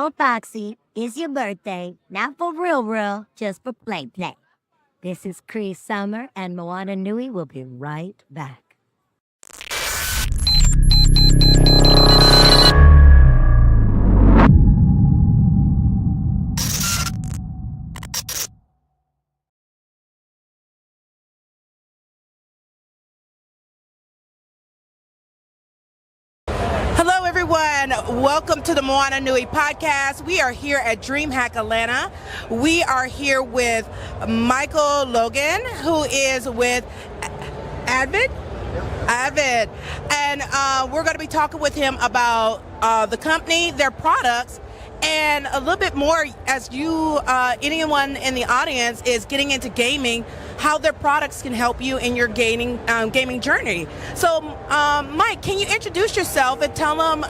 on, Foxy. It's your birthday. Not for real, just for play. This is Cree Summer, and Moana Nui will be right back. Hello, everyone. Welcome to the Moana Nui Podcast. We are here at Dreamhack Atlanta. We are here with Michael Logan, who is with AVID. And we're going to be talking with him about the company, their products, and a little bit more as anyone in the audience is getting into gaming, how their products can help you in your gaming journey. So, Mike, can you introduce yourself and tell them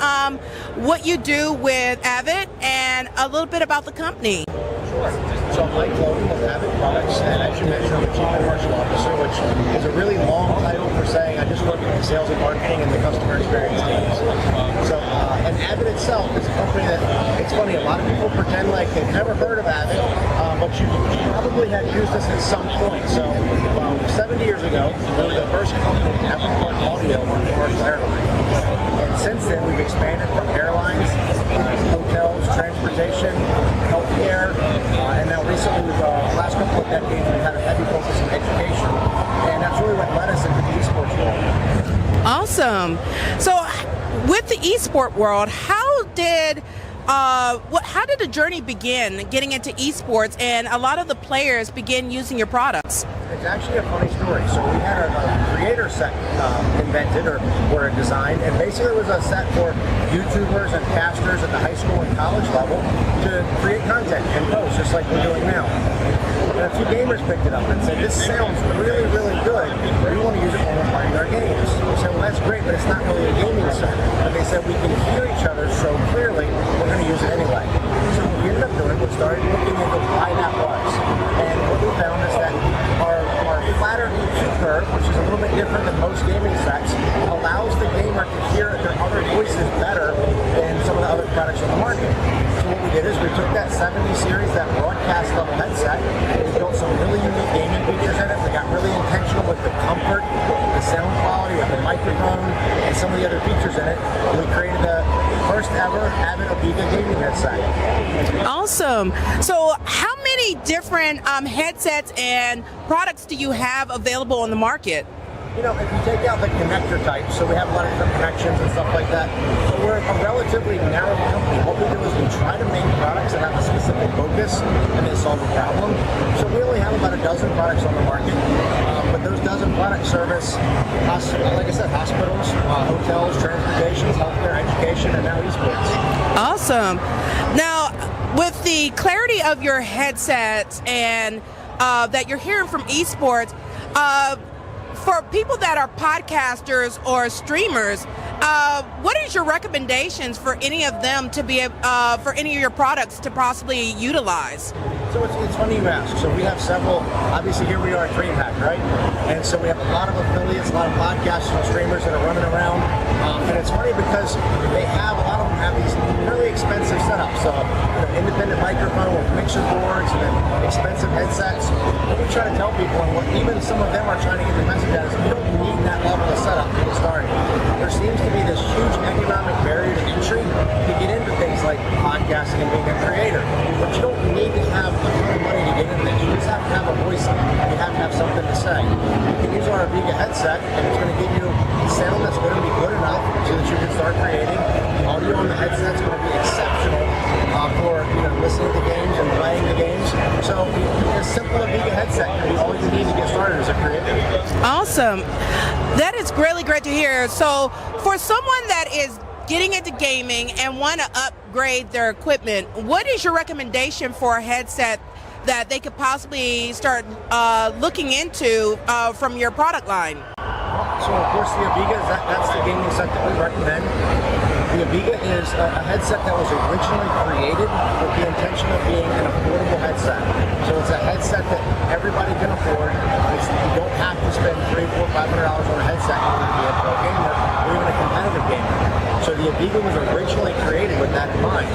what you do with AVID and a little bit about the company? Sure. So I'm Mike Logan with AVID Products, and as you mentioned, I'm the Chief Commercial Officer, which is a really long title for saying I just work with the sales and marketing and the customer experience teams. So, and AVID itself is a company that, it's funny, a lot of people pretend like they've never heard of AVID, but you probably had used us at some point. So 70 years ago, we were the first company to ever put audio on a commercial airline. And since then, we've expanded from airlines, hotels, transportation, healthcare, and now recently, the last couple of decades, we've had a heavy focus on education, and that's really what led us into the esports world. Awesome. So, with the esport world, how did the journey begin getting into esports, and a lot of the players begin using your products? It's actually a funny story. So we had a creator set invented or designed, and basically it was a set for YouTubers and casters at the high school and college level to create content and post, just like we're doing now. And a few gamers picked it up and said, this sounds really, really good. We want to use it when we're playing our games. We said, well, that's great, but it's not really a gaming set. But they said, we can hear each other so clearly, we're going to use it anyway. So what we ended up doing was started looking into why that was. And what we found is that our flatter EQ curve, which is a little bit different than most gaming sets, allows the gamer to hear their other voices better than some of the other products on the market. So what we did is we took that 70 series, that broadcast level headset, we built some really unique gaming features in it. We got really intentional with the comfort, the sound quality, with the microphone, and some of the other features in it. And we created the first ever AVID Oppai gaming headset. Awesome. So how many different headsets and products do you have available on the market? You know, if you take out the connector type, so we have a lot of different connections and stuff like that, so we're a relatively narrow company. What we do is we try to make products that have a specific focus and they solve a problem. So we only have about a dozen products on the market, but those dozen products service, like I said, hospitals, hotels, transportation, healthcare, education, and now esports. Awesome. Now, with the clarity of your headsets and that you're hearing from esports, for people that are podcasters or streamers, what is your recommendations for any of them to be for any of your products to possibly utilize? So it's funny you ask. So we have several, obviously here we are at Dreamhack, right? And so we have a lot of affiliates, a lot of podcasters and streamers that are running around. And it's funny because a lot of them have these really expensive setups. So independent microphone with mixer boards and then expensive headsets. What we try to tell people, and what even some of them are trying to get the message out, is you don't need that level of setup to get started. There seems to be this huge economic barrier to entry to get into things like podcasting and being a creator. But you don't need to have a ton of money to get into this. You just have to have a voice and you have to have something to say. You can use our AVID headset and it's going to give you sound that's going to be good enough so that you can start creating. The audio on the headset's going to be exceptional for listening to games and playing the games. So a simple AVID headset can be all you need to get started as a creator. Awesome. That is really great to hear. So for someone that is getting into gaming and want to upgrade their equipment, what is your recommendation for a headset that they could possibly start looking into from your product line? So of course the AVID, that's the gaming set that we recommend. The AVID is a headset that was originally created with the intention of being an affordable headset. So it's a headset that everybody can afford. You don't have to spend $300, $400, $500 on a headset in order to be a pro gamer or even a competitive gamer. So the the AVID was originally created with that in mind.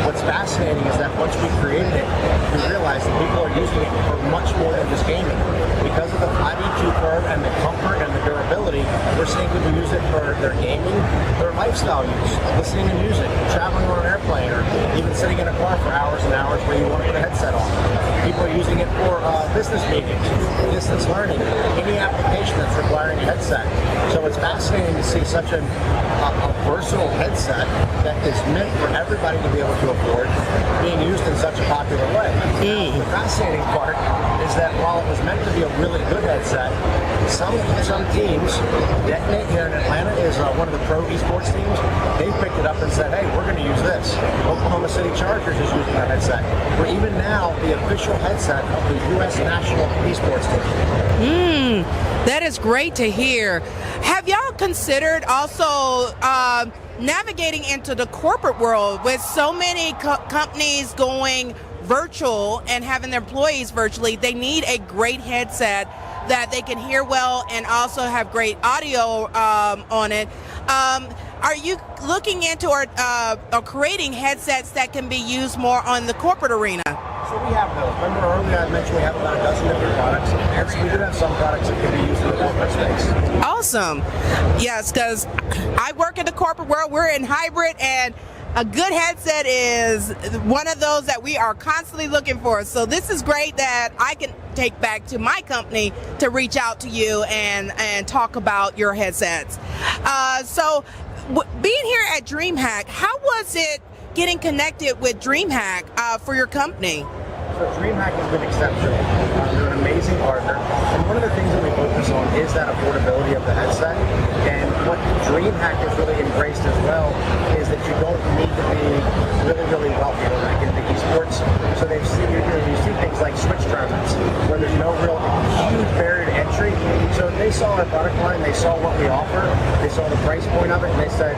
What's fascinating is that once we created it, we realized that people are using it for much more than just gaming. Because of the flat EQ curve and the comfort and the durability, we're seeing people use it for their gaming, their lifestyle use, listening to music, traveling on an airplane, or even sitting in a car for hours and hours where you want to put a headset on. People are using it for business meetings, distance learning, any application that's requiring a headset. So it's fascinating to see such a versatile headset that is meant for everybody to be able to afford being used in such a popular way. The fascinating part is that while it was meant to be a really good headset, some teams, Detonate here in Atlanta is one of the pro esports teams, they picked it up and said, hey, we're going to use this. Oklahoma City Chargers is using our headset. We're even now the official headset of the U.S. national esports team. That is great to hear. Have y'all considered also navigating into the corporate world with so many companies going virtual and having their employees virtually? They need a great headset that they can hear well and also have great audio on it. Are you looking into or creating headsets that can be used more on the corporate arena? So we have those. Remember earlier I mentioned we have about a dozen different products. And so we do have some products that can be used in the corporate space. Awesome. Yes, because I work in the corporate world. We're in hybrid, and a good headset is one of those that we are constantly looking for. So this is great that I can take back to my company to reach out to you and talk about your headsets. Being here at Dreamhack, how was it getting connected with Dreamhack for your company? So Dreamhack has been exceptional. They're an amazing partner. And one of the things that we focus on is that affordability of the headset. And what Dreamhack has really embraced as well is that you don't need to be really, really wealthy to get into esports. So you see things like Switch tournaments where there's no real huge barrier to entry. So they saw our product line, they saw what we offer, they saw the price point of it, and they said,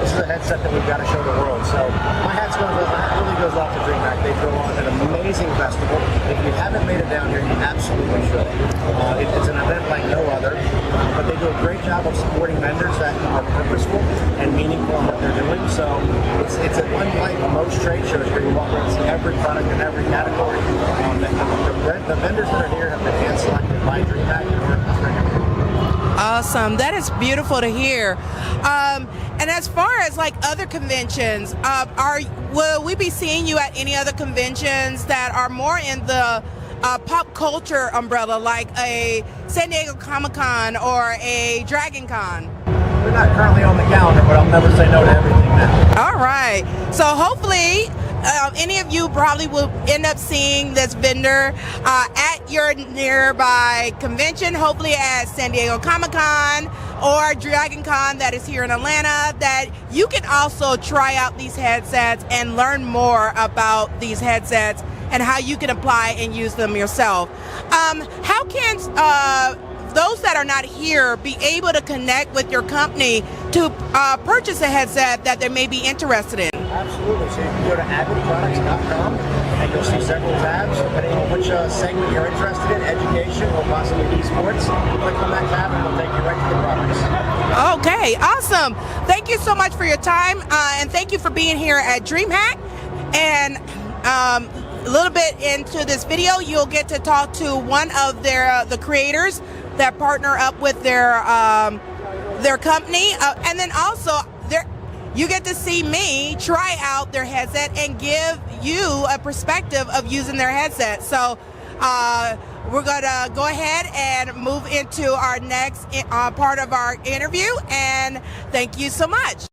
this is a headset that we've got to show the world. So my hat really goes off to Dreamhack. They throw on an amazing festival. If you haven't made it down here, you absolutely should. It's an event like no other, but they do a great job of supporting vendors that are purposeful and meaningful in what they're doing. So it's unlike most trade shows where you walk around and see every product in every category. The vendors that are here have been hand selected by Dreamhack. Awesome. That is beautiful to hear. And as far as like other conventions, will we be seeing you at any other conventions that are more in the pop culture umbrella, like a San Diego Comic-Con or a Dragon Con? We're not currently on the calendar, but I'll never say no to everything now. All right. So hopefully any of you probably will end up seeing this vendor at your nearby convention, hopefully at San Diego Comic-Con or Dragon Con that is here in Atlanta, that you can also try out these headsets and learn more about these headsets and how you can apply and use them yourself. How can those that are not here be able to connect with your company to purchase a headset that they may be interested in? Absolutely. So you can go to avidproducts.com and you'll see several tabs depending on which segment you're interested in, education or possibly esports. Click on that tab and it'll take you right to the products. Okay, awesome. Thank you so much for your time and thank you for being here at Dreamhack. And a little bit into this video, you'll get to talk to one of the creators that partner up with their company, and then also you get to see me try out their headset and give you a perspective of using their headset. So we're gonna go ahead and move into our next part of our interview, and thank you so much.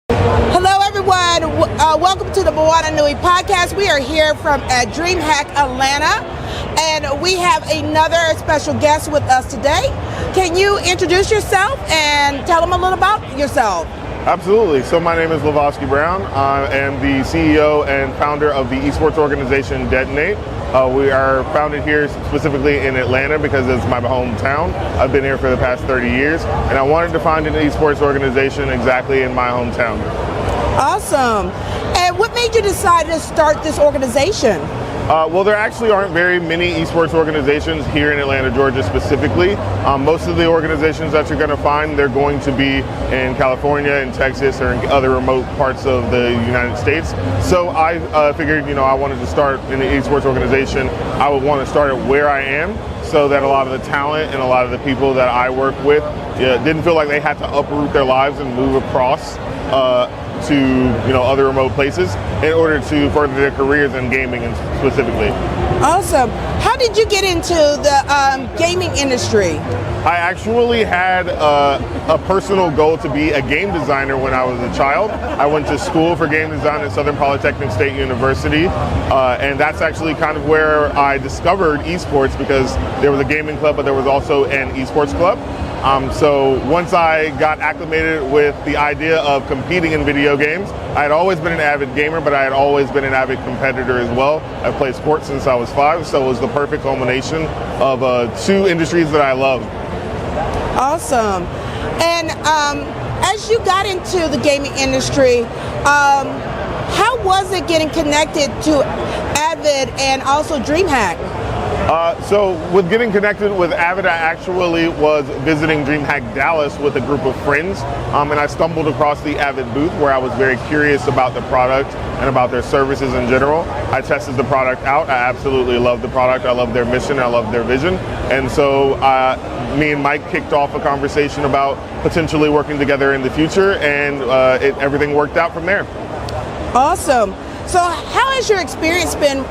Hello everyone, welcome to the Moana Nui Podcast. We are here at Dreamhack Atlanta, and we have another special guest with us today. Can you introduce yourself and tell them a little about yourself? Absolutely. So my name is Lavosky Brown. I am the CEO and founder of the esports organization Detonate. We are founded here specifically in Atlanta because it's my hometown. I've been here for the past 30 years, and I wanted to find an esports organization exactly in my hometown. Awesome. And what made you decide to start this organization? Well, there actually aren't very many esports organizations here in Atlanta, Georgia specifically. Most of the organizations that you're going to find, they're going to be in California, in Texas, or in other remote parts of the United States. So I figured, I wanted to start in the esports organization. I would want to start it where I am, so that a lot of the talent and a lot of the people that I work with didn't feel like they had to uproot their lives and move across to other remote places in order to further their careers in gaming and specifically. Awesome. How did you get into the gaming industry? I actually had a personal goal to be a game designer when I was a child. I went to school for game design at Southern Polytechnic State University, and that's actually kind of where I discovered esports, because there was a gaming club, but there was also an esports club. So once I got acclimated with the idea of competing in video games, I had always been an avid gamer, but I had always been an avid competitor as well. I've played sports since I was 5, so it was the perfect culmination of 2 industries that I love. Awesome. And as you got into the gaming industry, how was it getting connected to AVID and also Dreamhack? So with getting connected with AVID, I actually was visiting Dreamhack Dallas with a group of friends, and I stumbled across the AVID booth where I was very curious about the product and about their services in general. I tested the product out. I absolutely love the product. I love their mission. I love their vision. And so me and Mike kicked off a conversation about potentially working together in the future, and everything worked out from there. Awesome. So how has your experience been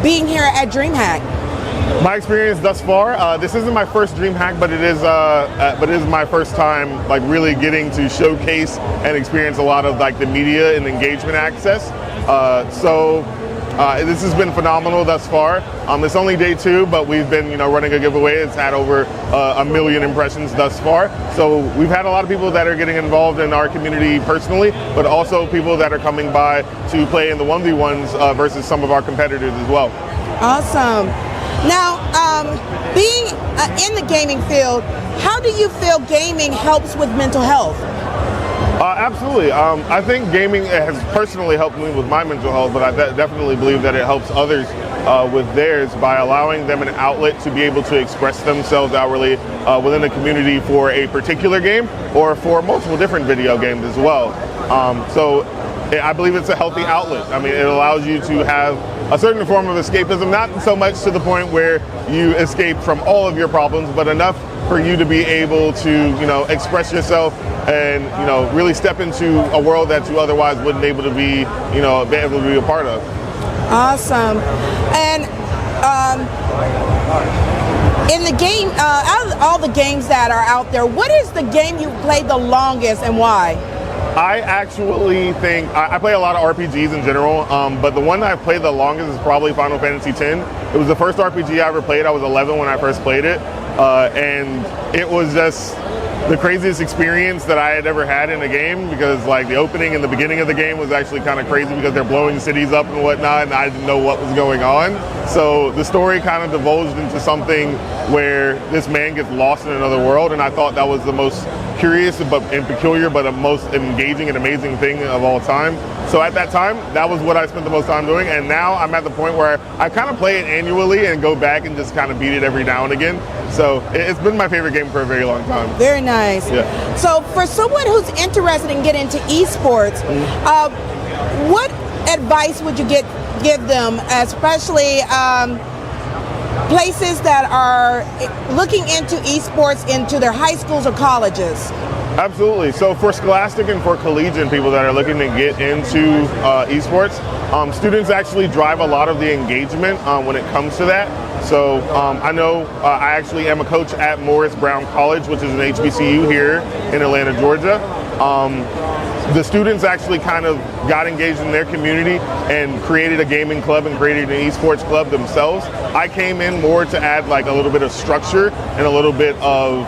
being here at Dreamhack? My experience thus far, this isn't my first Dreamhack, but it is my first time like really getting to showcase and experience a lot of like the media and engagement access. This has been phenomenal thus far. It's only day 2, but we've been running a giveaway. It's had over 1 million impressions thus far. So we've had a lot of people that are getting involved in our community personally, but also people that are coming by to play in the 1v1s versus some of our competitors as well. Awesome. Now, being in the gaming field, how do you feel gaming helps with mental health? Absolutely. I think gaming has personally helped me with my mental health, but I definitely believe that it helps others with theirs by allowing them an outlet to be able to express themselves outwardly within the community for a particular game or for multiple different video games as well. So I believe it's a healthy outlet. I mean, it allows you to have a certain form of escapism, not so much to the point where you escape from all of your problems, but enough for you to be able to, express yourself and, really step into a world that you otherwise wouldn't be able to be, able to be a part of. Awesome. And in the game, out of all the games that are out there, what is the game you played the longest and why? I actually think I play a lot of RPGs in general, but the one that I've played the longest is probably Final Fantasy X. It was the first RPG I ever played. I was 11 when I first played it, and it was just the craziest experience that I had ever had in a game, because like the opening and the beginning of the game was actually kind of crazy because they're blowing cities up and whatnot, and I didn't know what was going on. So the story kind of divulged into something where this man gets lost in another world, and I thought that was the most curious and peculiar but the most engaging and amazing thing of all time. So at that time, that was what I spent the most time doing, and now I'm at the point where I kind of play it annually and go back and just kind of beat it every now and again. So it's been my favorite game for a very long time. Very nice. Yeah. So for someone who's interested in getting into esports, what advice would you give them, especially places that are looking into esports into their high schools or colleges? Absolutely. So for scholastic and for collegiate people that are looking to get into esports, students actually drive a lot of the engagement when it comes to that. So I know I actually am a coach at Morris Brown College, which is an HBCU here in Atlanta, Georgia. The students actually kind of got engaged in their community and created a gaming club and created an esports club themselves. I came in more to add like a little bit of structure and a little bit of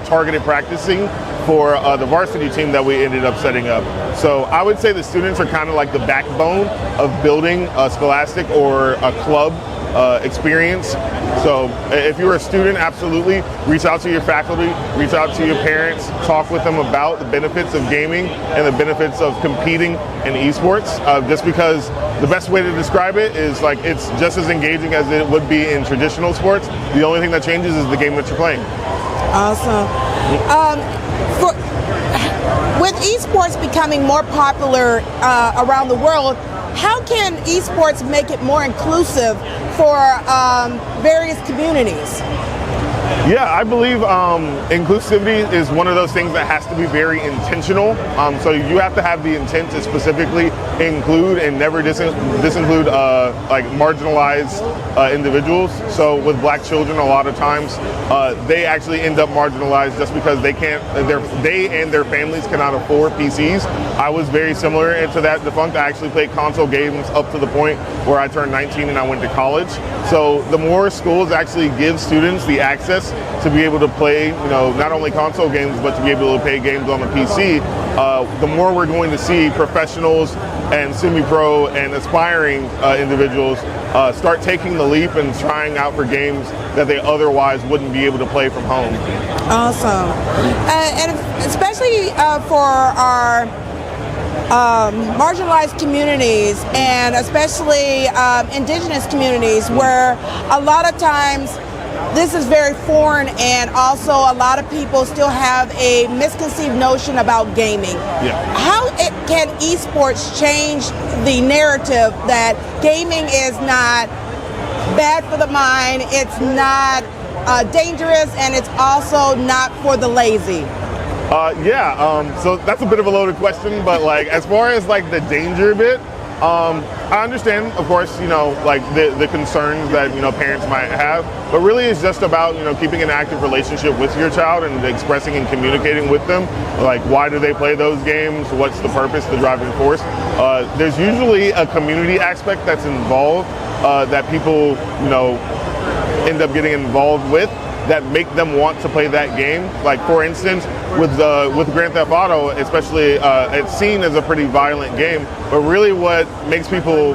targeted practicing for the varsity team that we ended up setting up. So I would say the students are kind of like the backbone of building a scholastic or a club experience. So if you're a student, absolutely reach out to your faculty, reach out to your parents, talk with them about the benefits of gaming and the benefits of competing in esports. Just because the best way to describe it is like it's just as engaging as it would be in traditional sports. The only thing that changes is the game that you're playing. Awesome. With esports becoming more popular around the world, how can esports make it more inclusive for various communities? Yeah, I believe inclusivity is one of those things that has to be very intentional. So you have to have the intent to specifically include and never disinclude like marginalized individuals. So with black children, a lot of times they actually end up marginalized just because they and their families cannot afford PCs. I was very similar to that defunct. I actually played console games up to the point where I turned 19 and I went to college. So the more schools actually give students the access to be able to play, not only console games, but to be able to play games on the PC, the more we're going to see professionals and semi-pro and aspiring individuals start taking the leap and trying out for games that they otherwise wouldn't be able to play from home. Awesome. And especially for our marginalized communities and especially indigenous communities, where a lot of times this is very foreign, and also a lot of people still have a misconceived notion about gaming. Yeah. How can esports change the narrative that gaming is not bad for the mind, it's not dangerous, and it's also not for the lazy? So that's a bit of a loaded question, but like as far as like the danger bit, I understand, of course, like the concerns that, parents might have, but really it's just about, keeping an active relationship with your child and expressing and communicating with them. Like, why do they play those games? What's the purpose, the driving force? There's usually a community aspect that's involved that people, end up getting involved with that make them want to play that game. Like, for instance, with Grand Theft Auto, especially, it's seen as a pretty violent game, but really what makes people,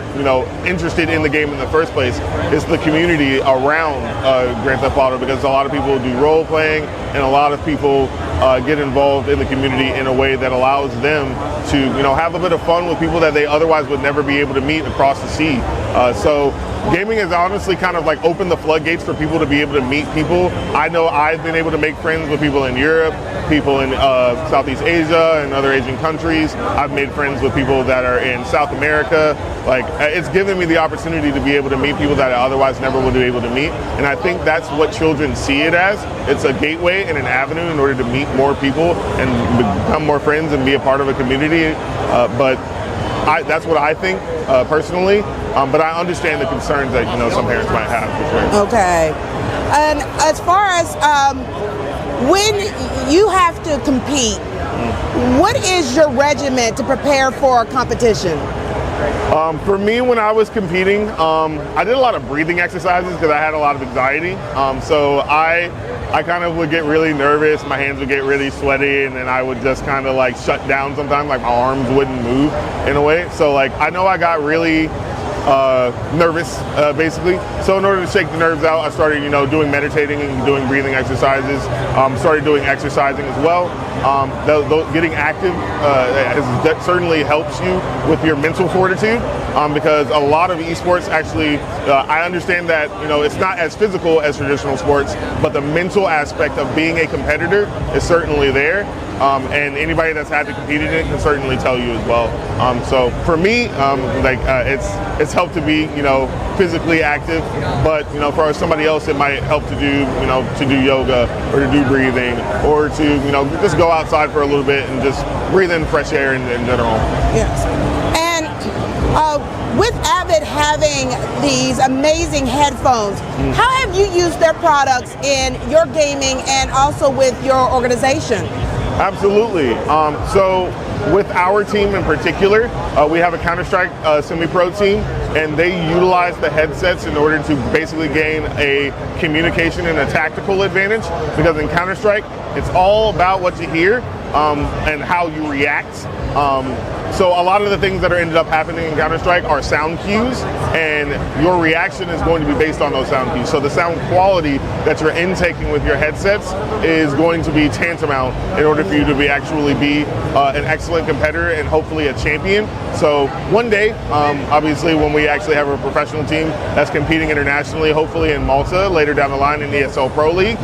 interested in the game in the first place is the community around Grand Theft Auto, because a lot of people do role playing and a lot of people get involved in the community in a way that allows them to, have a bit of fun with people that they otherwise would never be able to meet across the sea. So gaming has honestly kind of like opened the floodgates for people to be able to meet people. I know I've been able to make friends with people in Europe, people in Southeast Asia and other Asian countries. I've made friends with people that are in South America. Like, it's given me the opportunity to be able to meet people that I otherwise never would be able to meet. And I think that's what children see it as. It's a gateway and an avenue in order to meet more people and become more friends and be a part of a community. But that's what I think personally. But I understand the concerns that some parents might have. For sure. Okay. And as far as when you have to compete, what is your regimen to prepare for a competition? For me, when I was competing, I did a lot of breathing exercises because I had a lot of anxiety. So I kind of would get really nervous, my hands would get really sweaty, and then I would just kind of like shut down sometimes, like my arms wouldn't move in a way. So like I know I got really nervous basically. So in order to shake the nerves out, I started doing meditating and doing breathing exercises. Started doing exercising as well. Getting active that certainly helps you with your mental fortitude, because a lot of esports actually, I understand that it's not as physical as traditional sports, but the mental aspect of being a competitor is certainly there. And anybody that's had to compete in it can certainly tell you as well. So for me, it's helped to be physically active, but for somebody else it might help to do yoga or to do breathing or to just go outside for a little bit and just breathe in fresh air in general. Yes. And with AVID having these amazing headphones, how have you used their products in your gaming and also with your organization? Absolutely. So with our team in particular, we have a Counter-Strike semi-pro team, and they utilize the headsets in order to basically gain a communication and a tactical advantage, because in Counter-Strike, it's all about what you hear and how you react. So a lot of the things that are ended up happening in Counter-Strike are sound cues, and your reaction is going to be based on those sound cues. So the sound quality that you're intaking with your headsets is going to be tantamount in order for you to actually be an excellent competitor and hopefully a champion. So one day, obviously when we actually have a professional team that's competing internationally, hopefully in Malta later down the line in the ESL Pro League,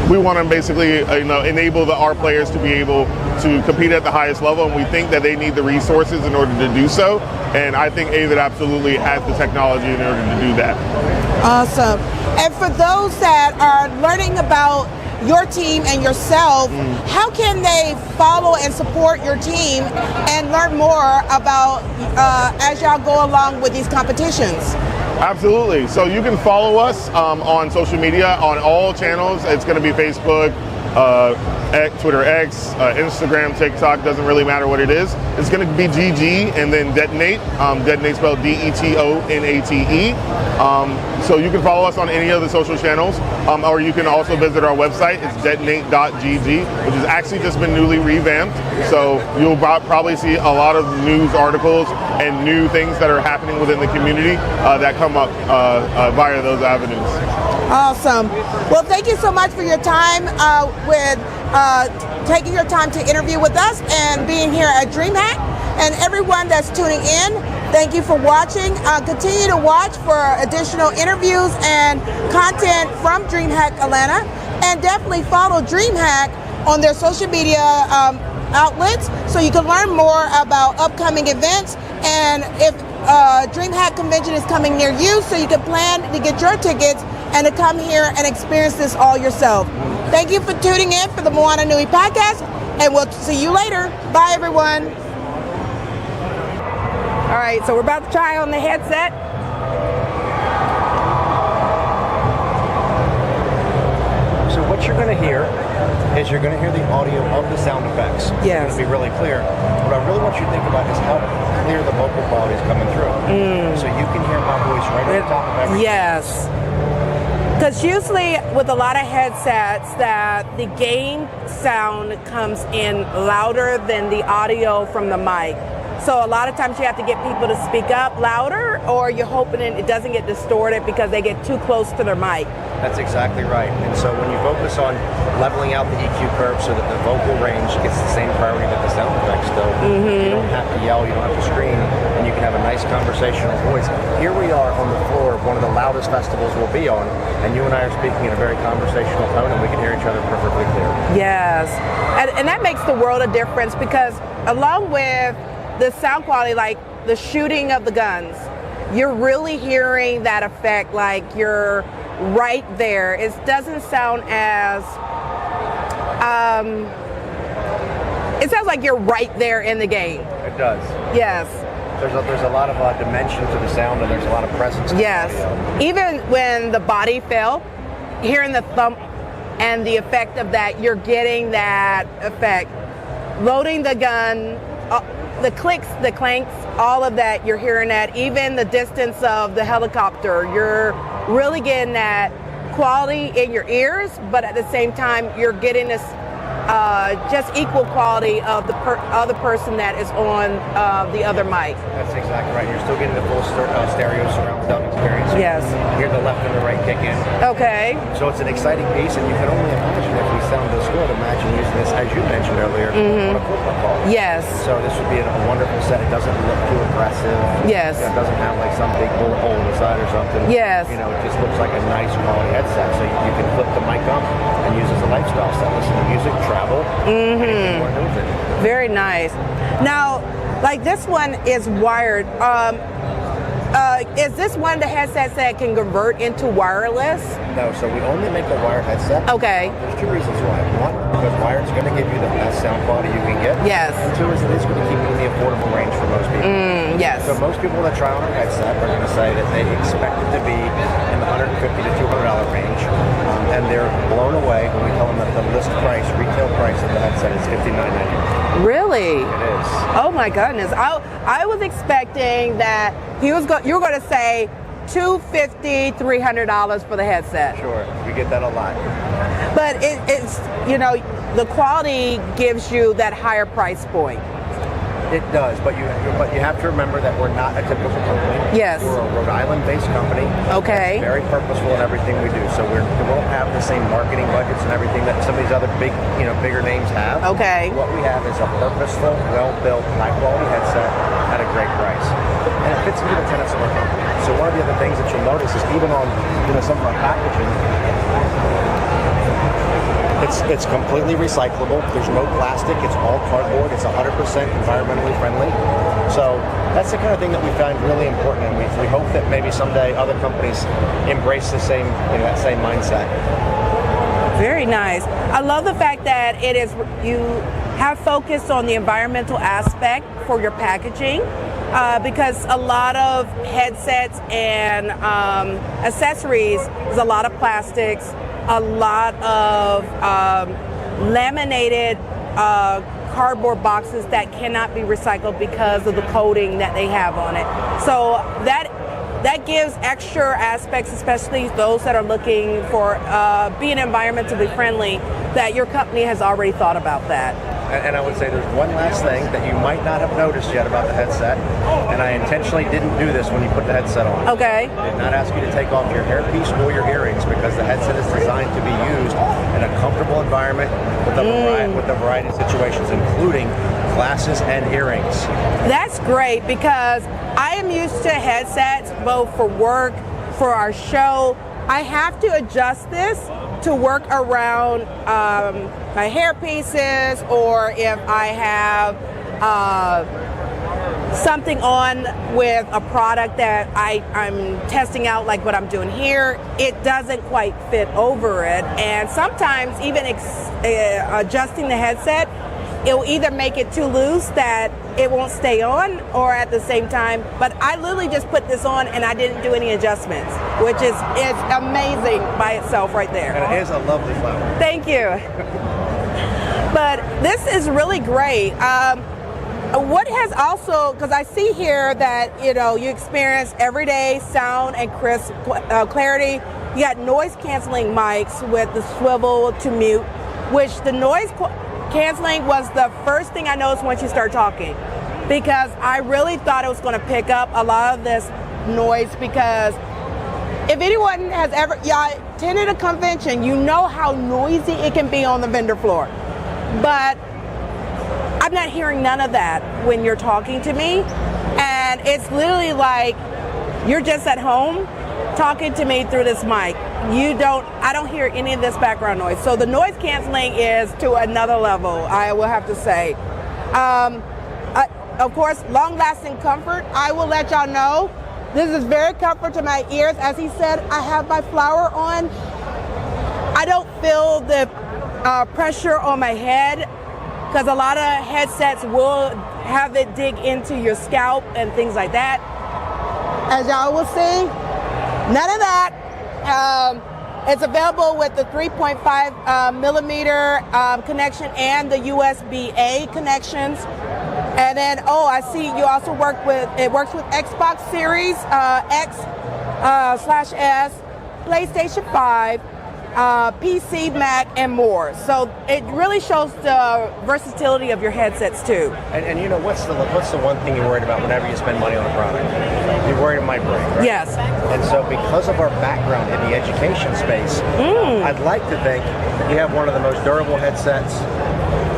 we want to basically enable our players to be able to compete at the highest level, and we think that they need the resources in order to do so, and I think AVID absolutely has the technology in order to do that. Awesome. And for those that are learning about your team and yourself, how can they follow and support your team and learn more about as y'all go along with these competitions? Absolutely. So you can follow us on social media on all channels. It's going to be Facebook, Twitter X, Instagram, TikTok, doesn't really matter what it is. It's going to be GG and then Detonate, Detonate spelled Detonate. So you can follow us on any of the social channels, or you can also visit our website. It's detonate.gg, which has actually just been newly revamped. So you'll probably see a lot of news articles and new things that are happening within the community that come up via those avenues. Awesome. Well, thank you so much for your time with taking your time to interview with us and being here at Dreamhack. And everyone that's tuning in, thank you for watching. Continue to watch for additional interviews and content from Dreamhack Atlanta. And definitely follow Dreamhack on their social media outlets so you can learn more about upcoming events. And if Dreamhack Convention is coming near you, so you can plan to get your tickets and to come here and experience this all yourself. Thank you for tuning in for the Moana Nui Podcast, and we'll see you later. Bye, everyone. All right, so we're about to try on the headset. So what you're going to hear is you're going to hear the audio of the sound effects. Yes. It's going to be really clear. What I really want you to think about is how clear the vocal quality is coming through. So you can hear my voice right at the top of everything. Yes. Because usually with a lot of headsets that the game sound comes in louder than the audio from the mic. So a lot of times you have to get people to speak up louder, or you're hoping it doesn't get distorted because they get too close to their mic. That's exactly right. And so when you focus on leveling out the EQ curve so that the vocal range gets the same priority that the sound effects do, you don't have to yell, you don't have to scream, and you can have a nice conversational voice. Here we are on the floor of one of the loudest festivals we'll be on, and you and I are speaking in a very conversational tone, and we can hear each other perfectly clear. Yes. And that makes the world a difference, because along with the sound quality, like the shooting of the guns, you're really hearing that effect, like you're right there. It doesn't sound as, it sounds like you're right there in the game. It does. Yes. There's a lot of dimension to the sound, and there's a lot of presence. Yes. Even when the body fell, hearing the thump and the effect of that, you're getting that effect. Loading the gun, the clicks, the clanks, all of that, you're hearing that. Even the distance of the helicopter, you're really getting that quality in your ears, but at the same time, you're getting this just equal quality of the other person that is on the other mic. That's exactly right. You're still getting the full stereo surround sound experience. Yes. You hear the left and the right kick in. Okay. So it's an exciting piece, and you can only imagine if we sound this good. Imagine using this, as you mentioned earlier, on a football call. Yes. So this would be a wonderful set. It doesn't look too aggressive. Yes. It doesn't have like some big bullet hole in the side or something. Yes. You know, it just looks like a nice quality headset. So you can flip the mic up and use it as a lifestyle set. Listen to music, travel. Anything you want to do with it. Very nice. Now, like this one is wired. Is this one of the headsets that can convert into wireless? No, so we only make a wired headset. Okay. There's two reasons why. One, because wired is going to give you the best sound quality you can get. Yes. And two, is it is going to keep you in the affordable range for most people. Yes. So most people that try on a headset are going to say that they expect it to be in the $150 to $200 range, and they're blown away when we tell them that the list price, retail price of the headset is $59.99. Really? It is. Oh my goodness! I was expecting that you were going to say $250, $300 for the headset. Sure, we get that a lot. But it's, you know, the quality gives you that higher price point. It does, but you have to remember that we're not a typical company. Yes. We're a Rhode Island-based company. Okay. Very purposeful in everything we do. So we won't have the same marketing budgets and everything that some of these other bigger names have. Okay. What we have is a purposeful, well-built, high-quality headset at a great price, and it fits into the tenets of our company. So one of the other things that you'll notice is even on some of our packaging. It's completely recyclable. There's no plastic. It's all cardboard. It's 100% environmentally friendly. So that's the kind of thing that we find really important, and we hope that maybe someday other companies embrace the same that same mindset. Very nice. I love the fact that you have focused on the environmental aspect for your packaging. Because a lot of headsets and accessories, there's a lot of plastics, a lot of laminated cardboard boxes that cannot be recycled because of the coating that they have on it. So that gives extra aspects, especially those that are looking for being environmentally friendly, that your company has already thought about that. And I would say there's one last thing that you might not have noticed yet about the headset, and I intentionally didn't do this when you put the headset on. Okay. I did not ask you to take off your hairpiece or your earrings, because the headset is designed to be used in a comfortable environment with a variety of situations, including glasses and earrings. That's great, because I am used to headsets both for work, for our show. I have to adjust this to work around my hair pieces, or if I have something on with a product that I'm testing out, like what I'm doing here, it doesn't quite fit over it. And sometimes even adjusting the headset, it will either make it too loose that it won't stay on, or at the same time, but I literally just put this on and I didn't do any adjustments, which is amazing by itself right there. And it is a lovely flower. Thank you. But this is really great. What has also, because I see here that, you experience everyday sound and crisp clarity. You got noise canceling mics with the swivel to mute, which the noise canceling was the first thing I noticed once you start talking, because I really thought it was going to pick up a lot of this noise, because if anyone has ever attended a convention, you know how noisy it can be on the vendor floor. But I'm not hearing none of that when you're talking to me, and it's literally like you're just at home talking to me through this mic. I don't hear any of this background noise. So the noise canceling is to another level, I will have to say. Of course, long-lasting comfort. I will let y'all know, this is very comfortable to my ears. As he said, I have my flower on. I don't feel the pressure on my head, because a lot of headsets will have it dig into your scalp and things like that. As y'all will see, none of that. It's available with the 3.5 millimeter connection and the USB-A connections. And then, I see you also works with Xbox Series X/S, PlayStation 5, PC, Mac, and more. So it really shows the versatility of your headsets too. And what's the one thing you're worried about whenever you spend money on a product? You're worried it might break, right? Yes. And so because of our background in the education space, I'd like to think we have one of the most durable headsets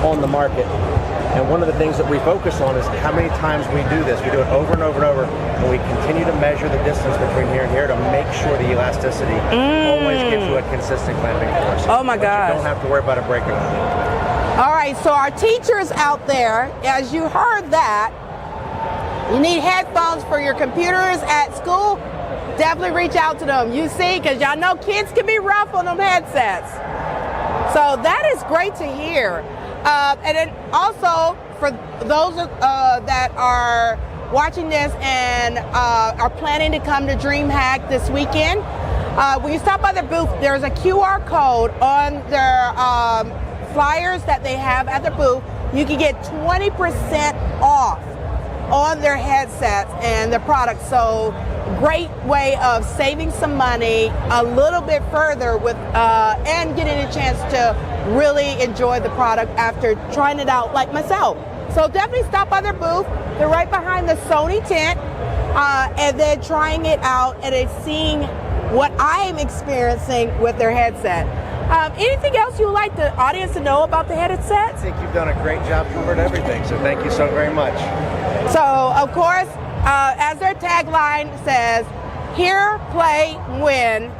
on the market. And one of the things that we focus on is how many times we do this. We do it over and over and over, and we continue to measure the distance between here and here to make sure the elasticity always gives you a consistent clamping force. Oh my gosh. You don't have to worry about it breaking on you. All right, so our teachers out there, as you heard that, you need headphones for your computers at school, definitely reach out to them. You see, because y'all know kids can be rough on them headsets. So that is great to hear. And then also, for those that are watching this and are planning to come to Dreamhack this weekend, when you stop by the booth, there's a QR code on their flyers that they have at the booth. You can get 20% off on their headsets and their products. So great way of saving some money a little bit further with and getting a chance to really enjoy the product after trying it out like myself. So definitely stop by their booth. They're right behind the Sony tent, and then trying it out and then seeing what I am experiencing with their headset. Anything else you would like the audience to know about the headset? I think you've done a great job, covered everything, so thank you so very much. So, of course, as their tagline says, hear, play, win,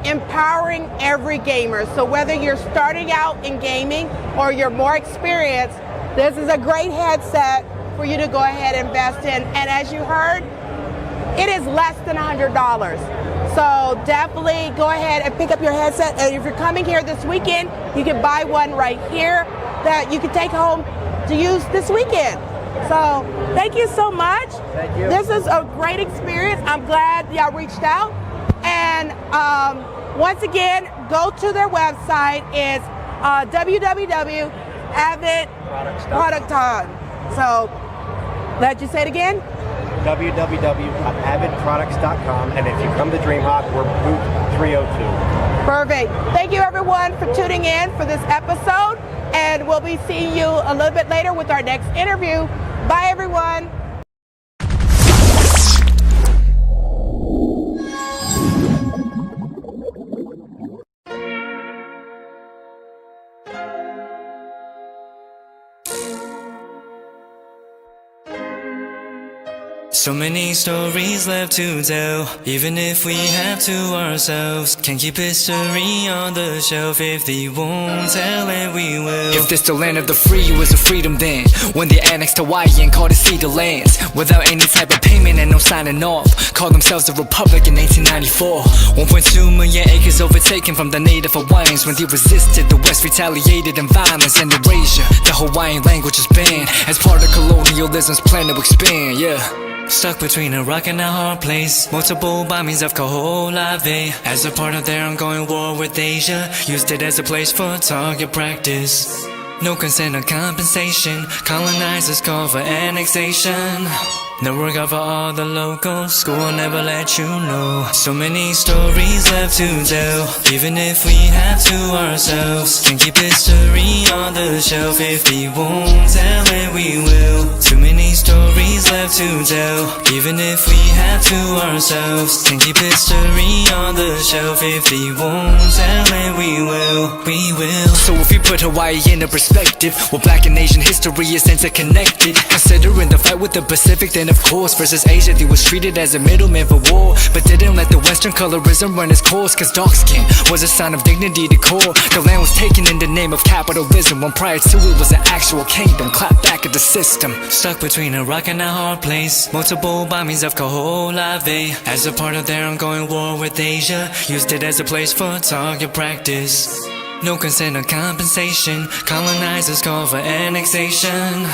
empowering every gamer. So whether you're starting out in gaming or you're more experienced, this is a great headset for you to go ahead and invest in. And as you heard, it is less than $100. So definitely go ahead and pick up your headset. And if you're coming here this weekend, you can buy one right here that you can take home to use this weekend. So thank you so much. Thank you. This is a great experience. I'm glad y'all reached out. And once again, go to their website. It's www.avidproducts.com. So let you say it again. www.avidproducts.com, and if you come to Dreamhack, we're booth 302. Perfect. Thank you everyone for tuning in for this episode, and we'll be seeing you a little bit later with our next interview. Bye everyone. So many stories left to tell, even if we have to ourselves. Can't keep history on the shelf. If they won't tell it, we will. If this the land of the free, was a freedom then, when they annexed Hawaii and called it Cedar Lands, without any type of payment and no signing off. Called themselves a republic in 1894. 1.2 million acres overtaken from the native Hawaiians. When they resisted, the West retaliated in violence and erasure. The Hawaiian language is banned as part of colonialism's plan to expand, yeah. Stuck between a rock and a hard place. Multiple bombings of Kaho'olawe as a part of their ongoing war with Asia. Used it as a place for target practice. No consent or compensation. Colonizers call for annexation. No regard for all the locals. School will never let you know. So many stories left to tell, even if we have to ourselves. Can't keep history on the shelf. If they won't tell it, we will. Too many stories left to tell, even if we have to ourselves. Can't keep history on the shelf. If they won't tell it, we will. We will. So if you put Hawaii into perspective, well, Black and Asian history is interconnected. Considering the fight with the Pacific, then of course versus Asia, they was treated as a middleman for war, but didn't let the Western colorism run its course. Cause dark skin was a sign of dignity to core. The land was taken in the name of capitalism, when prior to it was an actual kingdom. Clap back at the system. Stuck between a rock and a hard place. Multiple bombings of Kaho'olawe as a part of their ongoing war with Asia. Used it as a place for target practice. No consent or compensation. Colonizers call for annexation.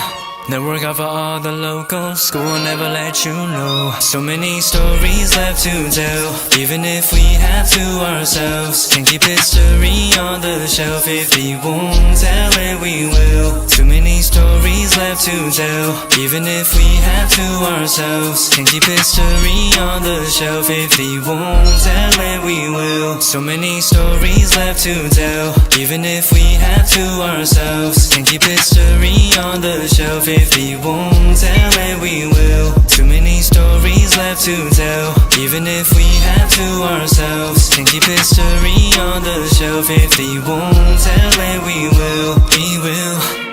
No regard for all the locals. School will never let you know. So many stories left to tell, even if we have to ourselves. Can't keep history on the shelf. If they won't tell it, we will. Too many stories left to tell, even if we have to ourselves. Can't keep history on the shelf. If they won't tell it, we will. So many stories left to tell, even if we have to ourselves. Can't keep history on the shelf. If they won't tell it, we will. Too many stories left to tell, even if we have to ourselves. Can't keep history on the shelf. If they won't tell it, we will. We will.